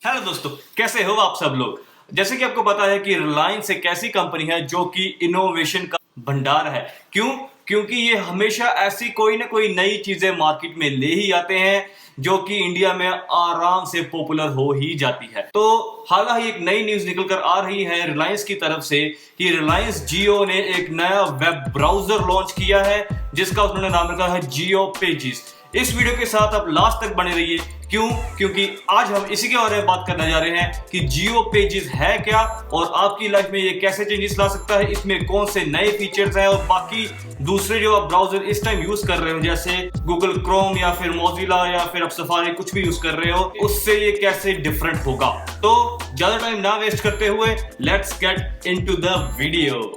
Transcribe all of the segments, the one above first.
Hello दोस्तों, कैसे हो आप सब लोग। जैसे कि आपको पता है कि रिलायंस एक ऐसी कंपनी है जो कि इनोवेशन का भंडार है। क्योंकि ये हमेशा ऐसी कोई ना कोई नई चीजें मार्केट में ले ही आते हैं जो कि इंडिया में आराम से पॉपुलर हो ही जाती है। तो हाल ही एक नई न्यूज निकल कर आ रही है रिलायंस की तरफ से कि रिलायंस जियो ने एक नया वेब ब्राउजर लॉन्च किया है जिसका उन्होंने नाम रखा है जियो पेजेस। इस वीडियो के साथ आप लास्ट तक बने रहिए। क्योंकि आज हम इसी के बारे में बात करने जा रहे हैं कि जियो पेजेस है क्या और आपकी लाइफ में ये कैसे चेंजेस ला सकता है, इसमें कौन से नए फीचर्स हैं और बाकी दूसरे जो आप ब्राउजर इस टाइम यूज कर रहे हो जैसे गूगल क्रोम या फिर मोजिला या फिर आप सफारी कुछ भी यूज कर रहे हो उससे ये कैसे डिफरेंट होगा। तो ज्यादा टाइम ना वेस्ट करते हुए let's get into the video.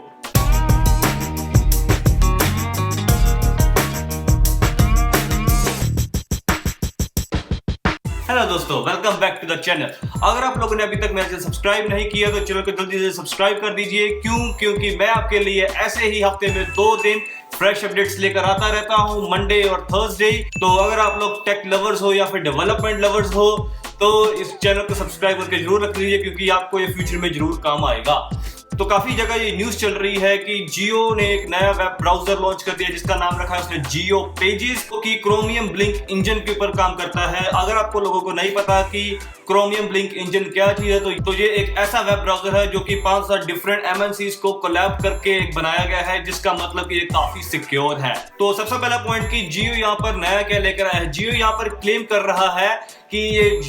Hello दोस्तों, welcome back to the channel. अगर आप लोगों ने अभी तक मेरे चैनल सब्सक्राइब नहीं किया तो चैनल को जल्दी से सब्सक्राइब कर दीजिए। क्योंकि मैं आपके लिए ऐसे ही हफ्ते में 2 दिन फ्रेश अपडेट्स लेकर आता रहता हूं, मंडे और थर्सडे। तो अगर आप लोग टेक लवर्स हो या फिर डेवलपमेंट लवर्स हो तो इस चैनल को सब्सक्राइब करके जरूर रख लीजिए क्योंकि आपको ये फ्यूचर में जरूर काम आएगा। तो काफी जगह ये न्यूज चल रही है कि जियो ने एक नया वेब ब्राउजर लॉन्च कर दिया जिसका नाम रखा है उसने जियो पेजेस, कि क्रोमियम ब्लिंक इंजन के ऊपर काम करता है। अगर आपको लोगों को नहीं पता कि क्रोमियम ब्लिंक इंजन क्या चीज है तो ये एक ऐसा वेब ब्राउजर है जो कि 5-7 डिफरेंट एमएनसीज को कोलैब करके एक बनाया गया है जिसका मतलब कि ये काफी सिक्योर है। तो सबसे पहला पॉइंट कि जियो यहाँ पर नया क्या लेकर आया है। जियो यहाँ पर क्लेम कर रहा है कि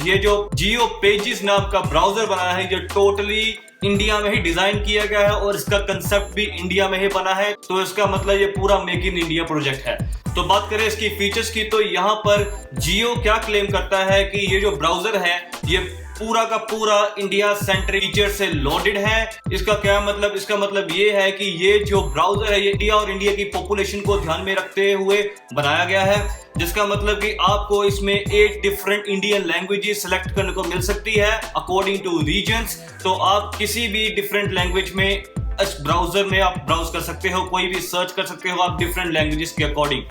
ये जो जियो पेजेस नाम का ब्राउजर बना है ये टोटली इंडिया में ही डिजाइन किया गया है और इसका कंसेप्ट भी इंडिया में ही बना है। तो इसका मतलब ये पूरा मेक इन इंडिया प्रोजेक्ट है। तो बात करें इसकी फीचर्स की तो यहाँ पर जियो क्या क्लेम करता है कि ये जो ब्राउजर है ये पूरा का पूरा इंडिया सेंट्रिक फीचर से लोडेड है। इसका क्या मतलब? इसका मतलब ये है कि ये जो ब्राउजर है ये इंडिया और इंडिया की पॉपुलेशन को ध्यान में रखते हुए बनाया गया है, जिसका मतलब कि आपको इसमें 8 डिफरेंट इंडियन लैंग्वेजेस सेलेक्ट करने को मिल सकती है अकॉर्डिंग टू रीजन्स। तो आप किसी भी डिफरेंट लैंग्वेज में इस ब्राउजर में आप ब्राउज कर सकते हो, कोई भी सर्च कर सकते हो आप डिफरेंट लैंग्वेजेस के अकॉर्डिंग।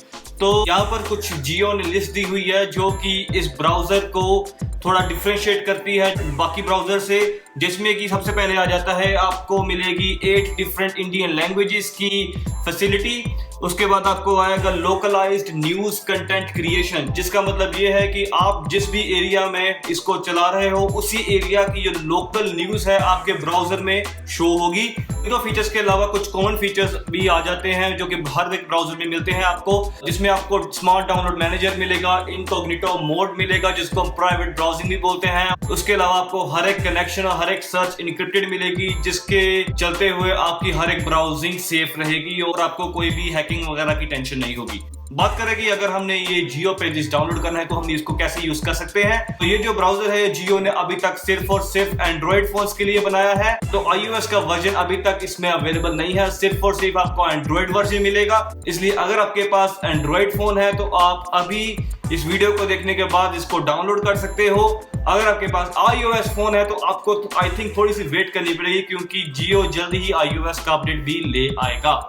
तो यहाँ पर कुछ जियो ने लिस्ट दी हुई है जो कि इस ब्राउजर को थोड़ा डिफरेंशिएट करती है बाकी ब्राउजर से, जिसमें कि सबसे पहले आ जाता है आपको मिलेगी 8 डिफरेंट इंडियन लैंग्वेजेस की फैसिलिटी। उसके बाद आपको आएगा लोकलाइज्ड न्यूज कंटेंट क्रिएशन, जिसका मतलब ये है कि आप जिस भी एरिया में इसको चला रहे हो उसी एरिया की जो लोकल न्यूज है आपके ब्राउजर में शो होगी। इन फीचर्स के अलावा कुछ कॉमन फीचर्स भी आ जाते हैं जो कि हर एक ब्राउजर में मिलते हैं आपको, जिसमें आपको स्मार्ट डाउनलोड मैनेजर मिलेगा, इनकॉग्निटो मोड मिलेगा जिसको हम प्राइवेट ब्राउजिंग भी बोलते हैं। उसके अलावा आपको हर एक कनेक्शन और हर एक सर्च इनक्रिप्टेड मिलेगी जिसके चलते हुए आपकी हर एक ब्राउजिंग सेफ रहेगी और आपको कोई भी हैकिंग वगैरह की टेंशन नहीं होगी। बात करें कि अगर हमने ये जियो पेजेस डाउनलोड करना है तो हम इसको कैसे यूज कर सकते हैं। तो ये जो ब्राउजर है जियो ने अभी तक सिर्फ और सिर्फ एंड्रॉइड फोन्स के लिए बनाया है। तो iOS का वर्जन अभी तक इसमें अवेलेबल नहीं है, सिर्फ और सिर्फ आपको एंड्रॉइड वर्जन मिलेगा। इसलिए अगर आपके पास एंड्रॉइड फोन है तो आप अभी इस वीडियो को देखने के बाद इसको डाउनलोड कर सकते हो। अगर आपके पास iOS फोन है तो आपको आई थिंक थोड़ी सी वेट करनी पड़ेगी क्योंकि जियो जल्दी ही iOS का अपडेट भी ले आएगा।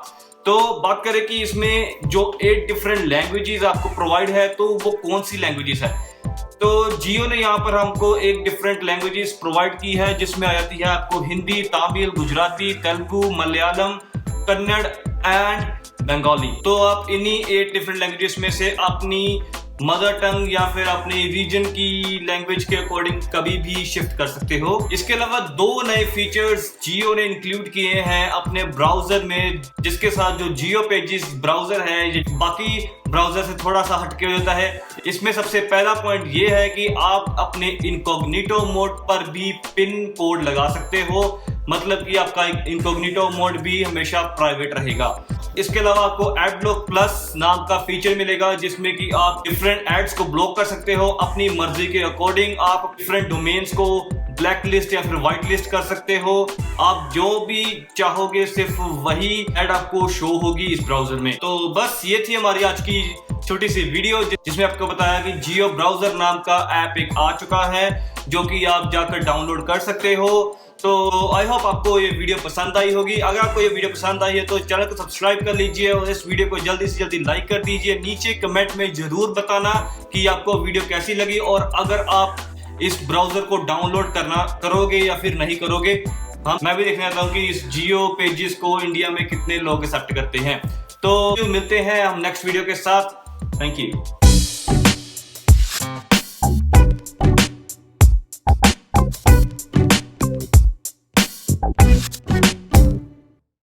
तो बात करें कि इसमें जो 8 डिफरेंट लैंग्वेजेस आपको प्रोवाइड है तो वो कौन सी लैंग्वेजेस है। तो जियो ने यहाँ पर हमको 8 डिफरेंट लैंग्वेजेस प्रोवाइड की है जिसमें आ जाती है आपको हिंदी, तमिल, गुजराती, तेलुगु, मलयालम, कन्नड़ एंड बंगाली। तो आप इन्हीं 8 डिफरेंट लैंग्वेजेस में से अपनी मदर टंग या फिर अपने रीजन की लैंग्वेज के अकॉर्डिंग कभी भी शिफ्ट कर सकते हो। इसके अलावा 2 नए फीचर्स जियो ने इंक्लूड किए हैं अपने ब्राउजर में, जिसके साथ जो जियो पेजेस ब्राउजर है ये बाकी ब्राउजर से थोड़ा सा हटके हो जाता है। इसमें सबसे पहला पॉइंट ये है कि आप अपने इनकॉग्निटो मोड पर भी पिन कोड लगा सकते हो, मतलब कि आपका इनकॉग्निटो मोड भी हमेशा प्राइवेट रहेगा। इसके अलावा आपको एड ब्लॉक प्लस नाम का फीचर मिलेगा जिसमें कि आप डिफरेंट एड्स को ब्लॉक कर सकते हो अपनी मर्जी के अकॉर्डिंग। आप डिफरेंट डोमेन्स को ब्लैक लिस्ट या फिर व्हाइट लिस्ट कर सकते हो। आप जो भी चाहोगे सिर्फ वही एड आपको शो होगी इस ब्राउजर में। तो बस ये थी हमारी आज की छोटी सी वीडियो जिसमें आपको बताया कि जियो ब्राउजर नाम का ऐप एक आ चुका है जो कि आप जाकर डाउनलोड कर सकते हो। तो आई होप आपको ये वीडियो पसंद आई होगी। अगर आपको ये वीडियो पसंद आई है तो चैनल को सब्सक्राइब कर लीजिए और इस वीडियो को जल्दी से जल्दी लाइक कर दीजिए। नीचे कमेंट में जरूर बताना कि आपको वीडियो कैसी लगी और अगर आप इस ब्राउजर को डाउनलोड करोगे या फिर नहीं करोगे। हाँ, मैं भी देखना चाहता हूँ कि इस जियो पेजेस को इंडिया में कितने लोग एक्सेप्ट करते हैं। तो मिलते हैं हम नेक्स्ट वीडियो के साथ। Thank you.